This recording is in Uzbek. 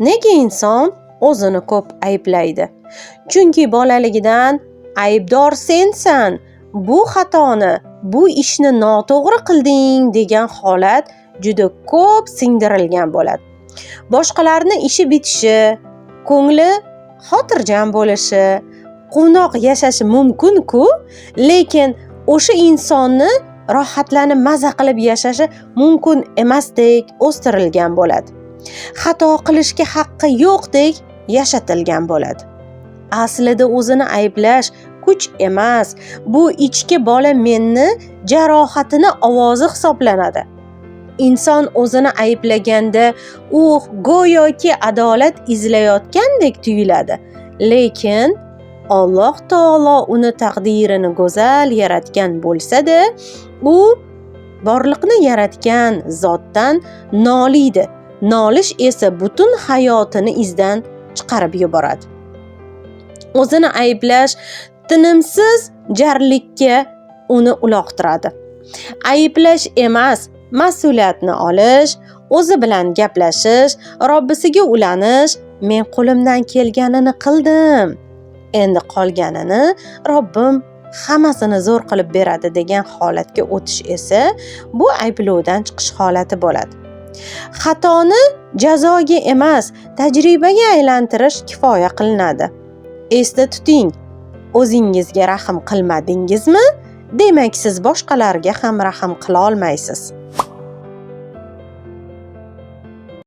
Nega inson o'zini ko'p ayblaydi? Chunki bolaligidan aybdor sensan, bu xatoni, bu ishni noto'g'ri qilding degan holat juda ko'p singdirilgan bo'ladi. Boshqalarning ishi bitishi, ko'ngli xotirjam bo'lishi, quvnoq yashashi mumkin-ku, lekin o'sha insonni rohatlanib maza qilib yashashi mumkin emasdek o'stirilgan bo'ladi. Xato qilishga haqqi yo'qdek yashatilgan bo'ladi. Aslida o'zini ayblash kuch emas, bu ichki bola menni jarohatini ovozi hisoblanadi. Inson o'zini ayblaganda u go'yoki adolat izlayotgandek tuyuladi, lekin Alloh taolo uni taqdirini go'zal yaratgan bo'lsa-da, u borliqni yaratgan zotdan noliydi. Nolish esa butun hayotini izdan chiqarib yuboradi. O'zini ayblash tinimsiz jarlikka uni uloqtiradi. Ayblash emas, mas'uliyatni olish, o'zi bilan gaplashish, Robbisiga ulanish, men qo'limdan kelganini qildim, endi qolganini Robbim hammasini zo'r qilib beradi degan holatga o'tish esa bu ayblovdan chiqish holati bo'ladi. Xatoni jazoga emas, tajribaga aylantirish kifoya qilinadi. Esda tuting, o'zingizga rahm qilmadingizmi, demak siz boshqalarga ham rahm qila olmaysiz.